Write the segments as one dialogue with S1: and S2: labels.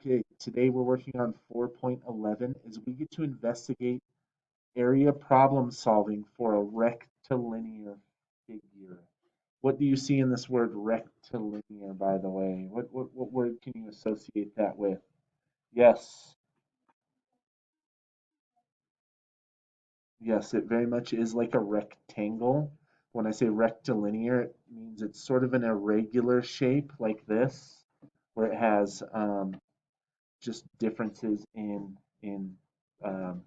S1: Okay, today we're working on 4.11 as we get to investigate area problem solving for a rectilinear figure. What do you see in this word rectilinear, by the way? What word can you associate that with? Yes, yes, it very much is like a rectangle. When I say rectilinear, it means it's sort of an irregular shape like this, where it has just differences in um,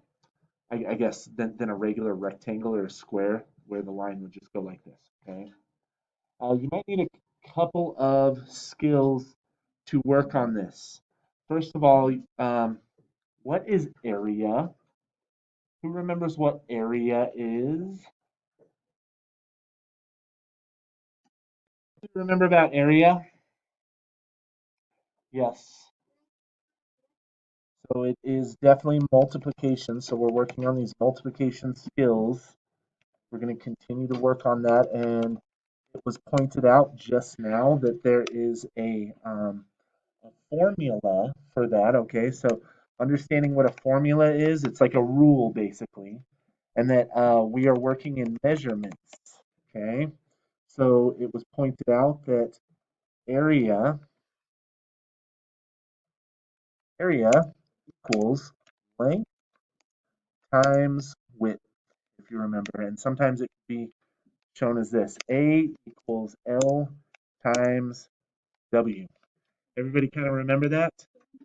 S1: I guess than a regular rectangle or a square where the line would just go like this. Okay. You might need a couple of skills to work on this. First of all, what is area? Who remembers what area is? Do you remember about area? Yes. So it is definitely multiplication. So we're working on these multiplication skills. We're going to continue to work on that, and it was pointed out just now that there is a formula for that. Okay, so understanding what a formula is, it's like a rule basically, and that we are working in measurements. Okay, so it was pointed out that area area equals length times width, if you remember, and sometimes it can be shown as this: A equals L times W. Everybody kind of remember that?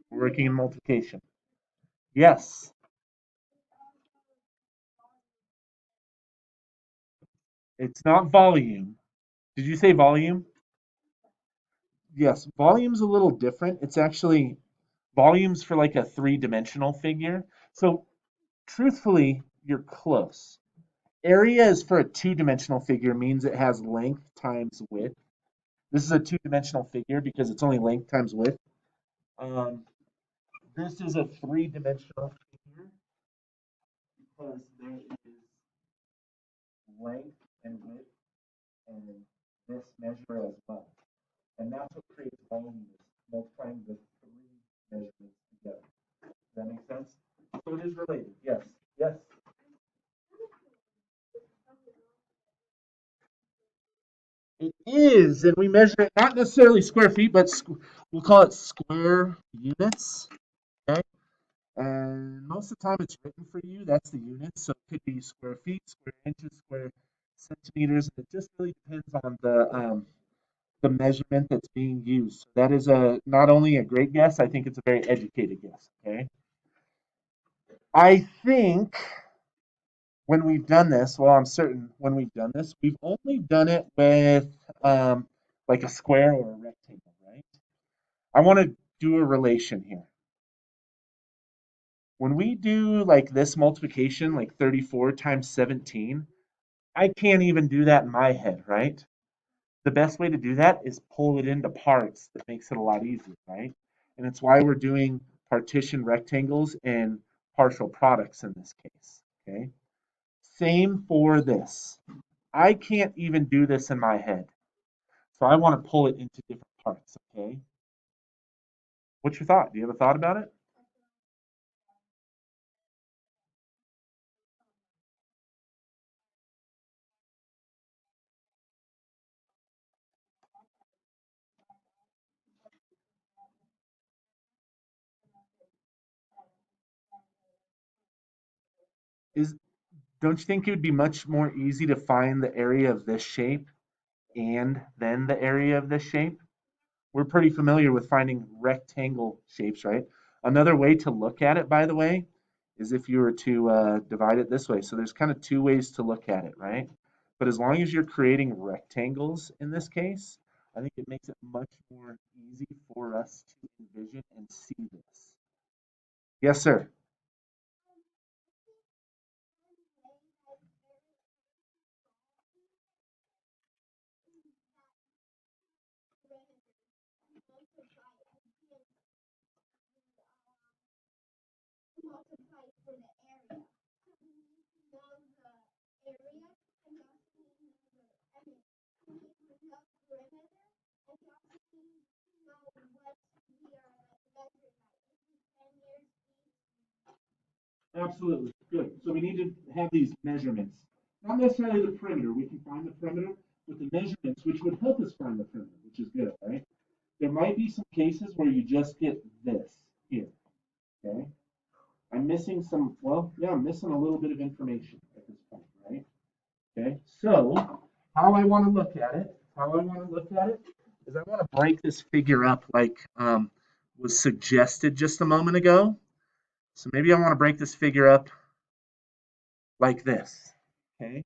S1: We're working in multiplication. Yes, it's not volume. Did you say volume? Yes, volume's a little different. It's actually volume's for like a three-dimensional figure. So truthfully, you're close. Area is for a two-dimensional figure, means it has length times width. This is a two-dimensional figure because it's only length times width. Um, this is a three-dimensional figure because there is length and width and this measure as well. And that's what creates volume, is multiplying the three measurements together. Does that make sense? So it is related. Yes. Yes. It is, and we measure it not necessarily square feet, but we'll call it square units. Okay. And most of the time it's written for you. That's the units. So it could be square feet, square inches, square centimeters. It just really depends on the measurement that's being used. So that is a not only a great guess, I think it's a very educated guess. Okay. I think when we've done this, well, I'm certain when we've done this, we've only done it with like a square or a rectangle, right? I want to do a relation here. When we do like this multiplication, like 34 times 17, I can't even do that in my head, right? The best way to do that is pull it into parts. That makes it a lot easier, right? And it's why we're doing partition rectangles and partial products in this case, okay? Same for this. I can't even do this in my head. So I want to pull it into different parts, okay? What's your thought? Do you have a thought about it? Is Don't you think it would be much more easy to find the area of this shape and then the area of this shape? We're pretty familiar with finding rectangle shapes, right? Another way to look at it, by the way, is if you were to divide it this way. So there's kind of two ways to look at it, right? But as long as you're creating rectangles in this case, I think it makes it much more easy for us to envision and see this. Yes, sir. Absolutely. Good. So we need to have these measurements. Not necessarily the perimeter. We can find the perimeter with the measurements, which would help us find the perimeter, which is good, right? There might be some cases where you just get this here, okay? I'm missing some, well, yeah, I'm missing a little bit of information at this point, right? Okay, so how I want to look at it, is I want to break this figure up like was suggested just a moment ago. So maybe I want to break this figure up like this. Okay.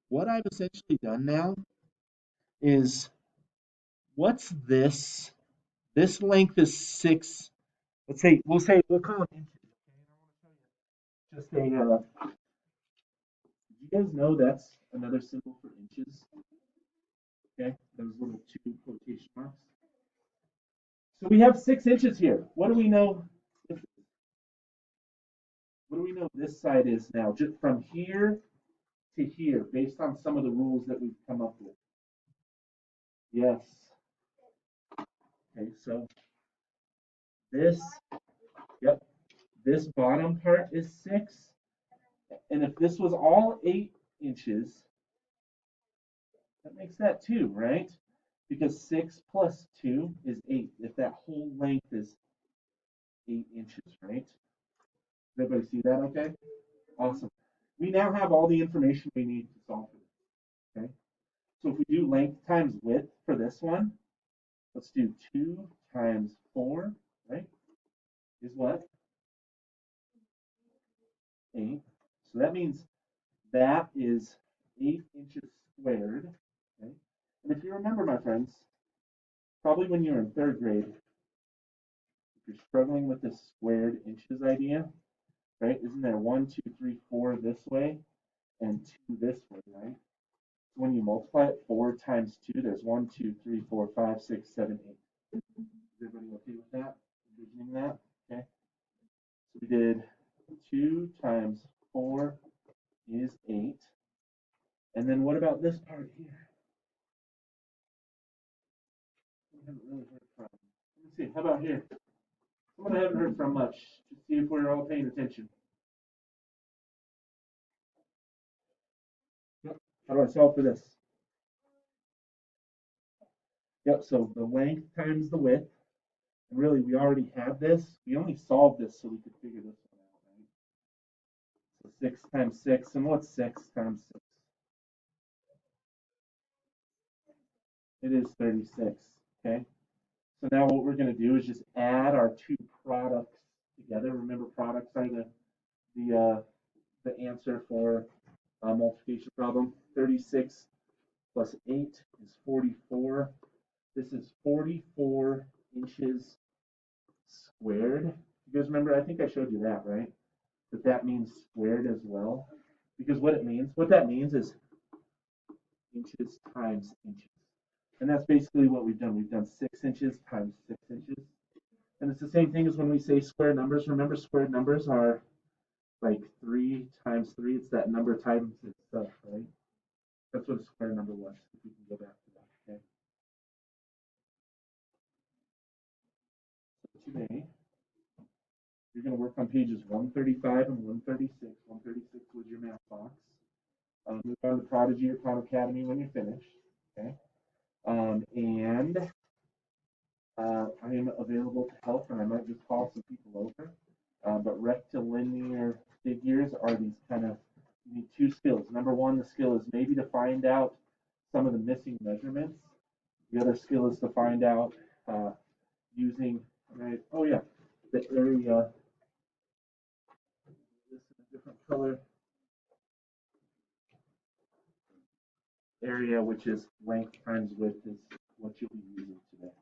S1: What I've essentially done now is what's this? This length is 6. We'll call it inches. Okay. And I want to show you just a. Did you guys know that's another symbol for inches? Okay. Those little two quotation marks. So we have 6 inches here. What do we know? What do we know this side is now? Just from here to here, based on some of the rules that we've come up with. Yes. Okay, so this, yep, this bottom part is 6. And if this was all 8 inches, that makes that 2, right? Because 6 plus 2 is 8. If that whole length is 8 inches, right? Does everybody see that okay? Awesome. We now have all the information we need to solve for this, okay? So if we do length times width for this one, let's do 2 times 4, right? Is what? 8. So that means that is 8 inches squared, okay? And if you remember, my friends, probably when you were in 3rd grade, if you're struggling with this squared inches idea, right? Isn't there 1, 2, 3, 4 this way and 2 this way, right? So when you multiply it, 4 times 2, there's 1, 2, 3, 4, 5, 6, 7, 8. Is everybody okay with that? Envisioning that? Okay. So we did 2 times 4 is 8. And then what about this part here? We haven't really heard from. Let me see. How about here? Someone I haven't heard from much. To see if we're all paying attention. Yep. How do I solve for this? Yep. So the length times the width. And really, we already had this. We only solved this so we could figure this one out, right? So 6 times 6. And what's 6 times 6? It is 36. Okay. So now what we're going to do is just add our two products together. Remember, products are the answer for a multiplication problem. 36 plus 8 is 44. This is 44 inches squared. You guys remember? I think I showed you that, right? That means squared as well. Because what that means is inches times inches. And that's basically what we've done. We've done 6 inches times 6 inches. And it's the same thing as when we say square numbers. Remember, squared numbers are like 3 times 3. It's that number times itself, right? That's what a square number was, if we can go back to that, okay? So today, you're going to work on pages 135 and 136. 136 was your math box. Move on to Prodigy or Khan Academy when you're finished, okay? And I am available to help, and I might just call some people over. But rectilinear figures are these kind of, you need 2 skills. Number 1, the skill is maybe to find out some of the missing measurements. The other skill is to find out using, right? Oh yeah, the area. This is a different color. Area, which is length times width, is what you'll be using today.